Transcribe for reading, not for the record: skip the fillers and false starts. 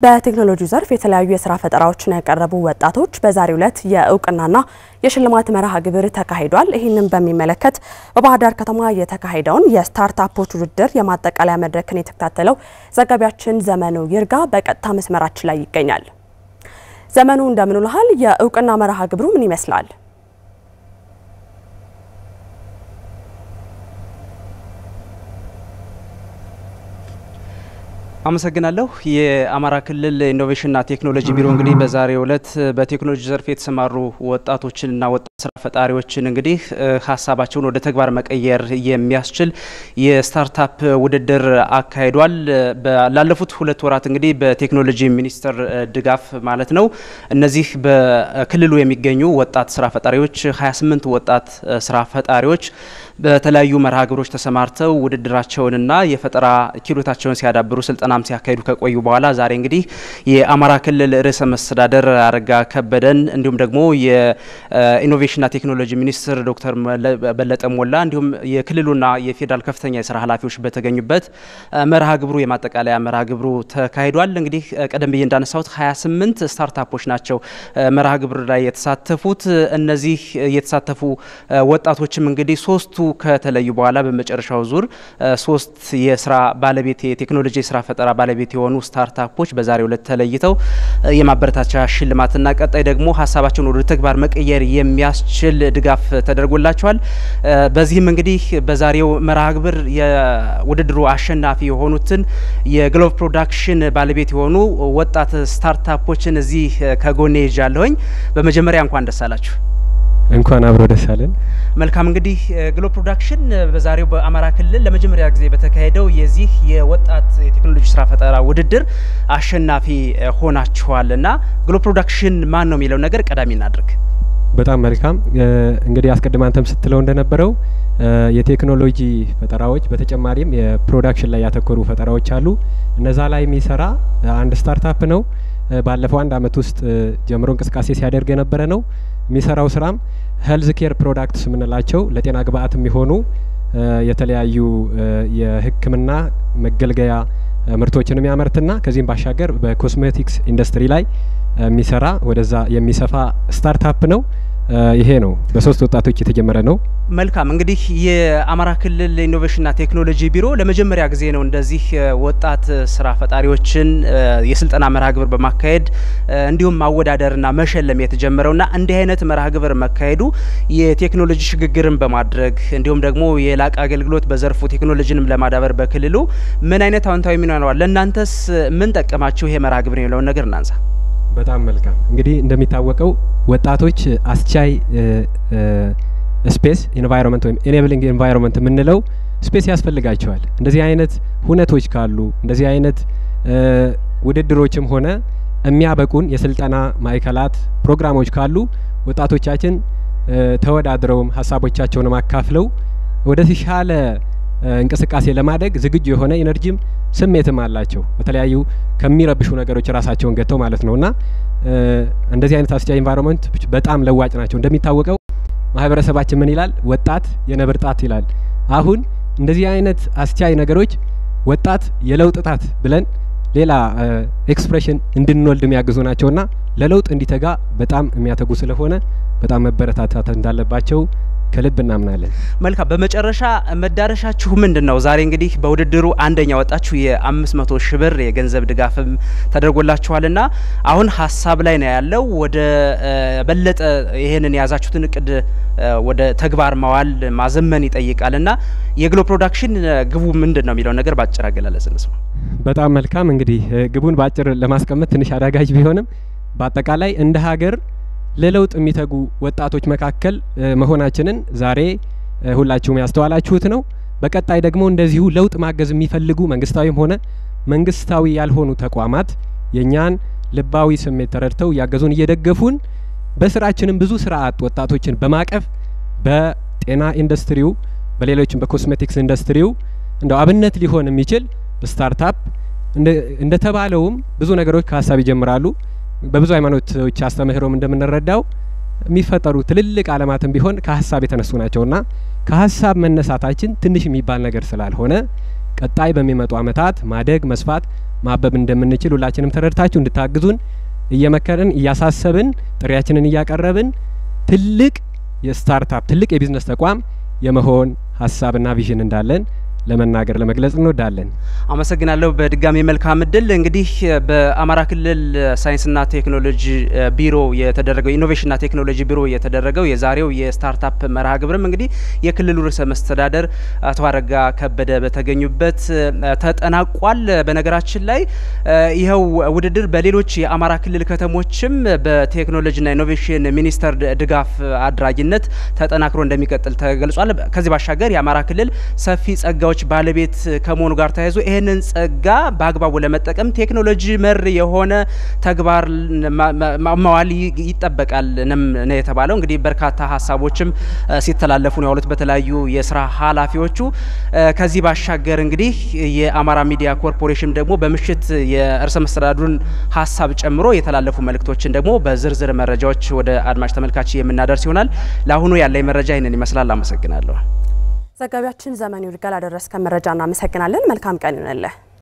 በቴክኖሎጂ ዘርፍ የተለያዩ የሥራ ፈጠራዎችን ያቀረቡ ወጣቶች በዛሬው ዕለት የእውቅናና የሽልማት መርሃ ግብር ተካሂዷል። ይህንን በሚመለከት በባህር ዳር ከተማ የተካሄደውን የስታርታፖች ውድድር የማጠቃለያ መድረክን የተከታተለው ዘጋቢያችን ዘመኑ ይርጋ በቀጥታ መስመራችን ላይ ይገኛል። ዘመኑ እንደምን ውለሃል? የእውቅና መርሃ ግብሩ ምን ይመስላል? አመሰግናለሁ። የአማራ ክልል ኢኖቬሽንና ቴክኖሎጂ ቢሮ እንግዲህ በዛሬው ዕለት በቴክኖሎጂ ዘርፍ የተሰማሩ ወጣቶችንና ወጣት ስራ ፈጣሪዎችን እንግዲህ ሀሳባቸውን ወደ ተግባር መቀየር የሚያስችል የስታርታፕ ውድድር አካሂዷል። ላለፉት 2 ወራት እንግዲህ በቴክኖሎጂ ሚኒስቴር ድጋፍ ማለት ነው እነዚህ በክልሉ የሚገኙ ወጣት ስራ ፈጣሪዎች 28 ወጣት ስራ ፈጣሪዎች በተለያዩ መርሃ ግብሮች ተሰማርተው ውድድራቸውንና የፈጠራ ኪሎታቸውን ሲያዳብሩ ስልጠናም ሲያካሂዱ ከቆዩ በኋላ ዛሬ እንግዲህ የአማራ ክልል ርዕሰ መስተዳደር አረጋ ከበደን እንዲሁም ደግሞ የኢኖቬሽንና ቴክኖሎጂ ሚኒስትር ዶክተር በለጠ ሞላ እንዲሁም የክልሉና የፌደራል ከፍተኛ የሥራ ኃላፊዎች በተገኙበት መርሃ ግብሩ የማጠቃለያ መርሃ ግብሩ ተካሂዷል። እንግዲህ ቀደም ብዬ እንዳነሳሁት 28 ስታርታፖች ናቸው መርሃ ግብሩ ላይ የተሳተፉት። እነዚህ የተሳተፉ ወጣቶችም እንግዲህ 3ቱ ከተለዩ በኋላ በመጨረሻው ዙር 3 የሥራ ባለቤት የቴክኖሎጂ የሥራ ፈጠራ ባለቤት የሆኑ ስታርታፖች በዛሬው ዕለት ተለይተው የማበረታቻ ሽልማትና ቀጣይ ደግሞ ሀሳባቸውን ወደ ተግባር መቀየር የሚያስችል ድጋፍ ተደርጎላቸዋል። በዚህም እንግዲህ በዛሬው መርሃ ግብር የውድድሩ አሸናፊ የሆኑትን የግሎቭ ፕሮዳክሽን ባለቤት የሆኑ ወጣት ስታርታፖችን እዚህ ከጎኔ ይዣለሁኝ። በመጀመሪያ እንኳን ደስ አላችሁ። እንኳን አብሮ ደስ አለን። መልካም እንግዲህ ግሎቭ ፕሮዳክሽን በዛሬው በአማራ ክልል ለመጀመሪያ ጊዜ በተካሄደው የዚህ የወጣት የቴክኖሎጂ ስራ ፈጠራ ውድድር አሸናፊ ሆናችኋልና ግሎቭ ፕሮዳክሽን ማን ነው የሚለው ነገር ቀዳሚ እናድርግ። በጣም መልካም። እንግዲህ አስቀድማ አንተም ስትለው እንደነበረው የቴክኖሎጂ ፈጠራዎች በተጨማሪም የፕሮዳክሽን ላይ ያተኮሩ ፈጠራዎች አሉ። እነዛ ላይ የሚሰራ አንድ ስታርታፕ ነው። ባለፈው 1 አመት ውስጥ ጀምሮ እንቅስቃሴ ሲያደርግ የነበረ ነው። የሚሰራው ስራም ሄልዝ ኬር ፕሮዳክትስ የምንላቸው ለጤና ግብአት የሚሆኑ የተለያዩ የሕክምና መገልገያ ምርቶችን የሚያመርትና ከዚህም ባሻገር በኮስሜቲክስ ኢንዱስትሪ ላይ የሚሰራ ወደዛ የሚሰፋ ስታርታፕ ነው። ይሄ ነው በ3 ወጣቶች የተጀመረ ነው። መልካም እንግዲህ የአማራ ክልል ኢኖቬሽንና ቴክኖሎጂ ቢሮ ለመጀመሪያ ጊዜ ነው እንደዚህ ወጣት ስራ ፈጣሪዎችን የስልጠና መርሃ ግብር በማካሄድ እንዲሁም ማወዳደርና መሸለም የተጀመረውና እንዲህ አይነት መርሃ ግብር መካሄዱ የቴክኖሎጂ ሽግግርን በማድረግ እንዲሁም ደግሞ የላቀ አገልግሎት በዘርፉ ቴክኖሎጂንም ለማዳበር በክልሉ ምን አይነት አዎንታዊ ሚና ነው? ለእናንተስ ምን ጠቀማችሁ ይሄ መርሃ ግብር የሚለውን ነገር እናንሳ። በጣም መልካም። እንግዲህ እንደሚታወቀው ወጣቶች አስቻይ ስፔስ ኢንቫይሮንመንት ወይም ኢኔብሊንግ ኢንቫይሮንመንት የምንለው ስፔስ ያስፈልጋቸዋል። እንደዚህ አይነት ሁነቶች ካሉ እንደዚህ አይነት ውድድሮችም ሆነ የሚያበቁን የስልጠና ማዕከላት ፕሮግራሞች ካሉ ወጣቶቻችን ተወዳድረውም ሀሳቦቻቸውን ማካፍለው ወደ ተሻለ እንቅስቃሴ ለማደግ ዝግጁ የሆነ ኢነርጂም ስሜትም አላቸው። በተለያዩ ከሚረብሹ ነገሮች ራሳቸውን ገተው ማለት ነውና እንደዚህ አይነት አስቻይ ኢንቫይሮንመንት በጣም ለዋጭ ናቸው። እንደሚታወቀው ማህበረሰባችን ምን ይላል? ወጣት የነብር ጣት ይላል። አሁን እንደዚህ አይነት አስቻይ ነገሮች ወጣት የለውጥ ጣት ብለን ሌላ ኤክስፕሬሽን እንድንወልድ የሚያግዙ ናቸውና ለለውጥ እንዲተጋ በጣም የሚያተጉ ስለሆነ በጣም መበረታታት እንዳለባቸው ከልብ እናምናለን። መልካም። በመጨረሻ መዳረሻችሁ ምንድነው? ዛሬ እንግዲህ በውድድሩ አንደኛ ወጣችሁ የ500 ሺህ ብር የገንዘብ ድጋፍም ተደርጎላችኋልና አሁን ሀሳብ ላይ ነው ያለው። ወደ በለጠ ይሄንን ያዛችሁትን እቅድ ወደ ተግባር ማዋል ማዘመን ይጠይቃልና የግሎቭ ፕሮዳክሽን ግቡ ምንድነው የሚለው ነገር ባጭር አገላለጽ እንስማ። በጣም መልካም። እንግዲህ ግቡን ባጭር ለማስቀመጥ ትንሽ አዳጋጅ ቢሆንም በአጠቃላይ እንደ ሀገር ለለውጥ የሚተጉ ወጣቶች መካከል መሆናችንን ዛሬ ሁላችሁም ያስተዋላችሁት ነው። በቀጣይ ደግሞ እንደዚሁ ለውጥ ማገዝ የሚፈልጉ መንግስታዊም ሆነ መንግስታዊ ያልሆኑ ተቋማት የኛን ልባዊ ስሜት ተረድተው ያገዙን እየደገፉን በስራችንም ብዙ ስራ አጥ ወጣቶችን በማቀፍ በጤና ኢንዱስትሪው በሌሎችም በኮስሜቲክስ ኢንዱስትሪው እንደው አብነት ሊሆን የሚችል ስታርታፕ እንደተባለውም ብዙ ነገሮች ከሀሳብ ይጀምራሉ። በብዙ ሃይማኖቶች አስተምህሮም እንደምንረዳው የሚፈጠሩ ትልልቅ ዓለማትም ቢሆን ከሀሳብ የተነሱ ናቸውና ከሀሳብ መነሳታችን ትንሽ የሚባል ነገር ስላልሆነ ቀጣይ በሚመጡ አመታት ማደግ መስፋት ማበብ እንደምንችል ሁላችንም ተረድታችሁ እንድታግዙን እየመከረን እያሳሰብን ጥሪያችንን እያቀረብን ትልቅ የስታርታፕ ትልቅ የቢዝነስ ተቋም የመሆን ሐሳብና ቪዥን እንዳለን ለመናገር ለመግለጽ እንወዳለን። አመሰግናለሁ። በድጋሚ መልካም እድል። እንግዲህ በአማራ ክልል ሳይንስና ቴክኖሎጂ ቢሮ የተደረገው ኢኖቬሽንና ቴክኖሎጂ ቢሮ የተደረገው የዛሬው የስታርታፕ መርሃ ግብርም እንግዲህ የክልሉ ርዕሰ መስተዳደር አቶ አረጋ ከበደ በተገኙበት ተጠናቋል። በነገራችን ላይ ይኸው ውድድር በሌሎች የአማራ ክልል ከተሞችም በቴክኖሎጂና ኢኖቬሽን ሚኒስቴር ድጋፍ አድራጊነት ተጠናክሮ እንደሚቀጥል ተገልጿል። ከዚህ ባሻገር የአማራ ክልል ሰፊ ጸጋዎች ባለቤት ከመሆኑ ጋር ተያይዞ ይሄንን ጸጋ በአግባቡ ለመጠቀም ቴክኖሎጂ መር የሆነ ተግባር ማዋል ይጠበቃል ነው የተባለው። እንግዲህ በርካታ ሀሳቦችም ሲተላለፉ ነው ያሉት በተለያዩ የስራ ኃላፊዎቹ። ከዚህ ባሻገር እንግዲህ የአማራ ሚዲያ ኮርፖሬሽን ደግሞ በምሽት የርዕሰ መስተዳድሩን ሀሳብ ጨምሮ የተላለፉ መልእክቶችን ደግሞ በዝርዝር መረጃዎች ወደ አድማጭ ተመልካች የምናደርስ ይሆናል። ለአሁኑ ያለኝ መረጃ ይሄንን ይመስላል። አመሰግናለሁ። ዘጋቢያችን ዘመኑ ይርጋል አደረስከን መረጃ እናመሰግናለን። መልካም ቀን ይሁንልህ።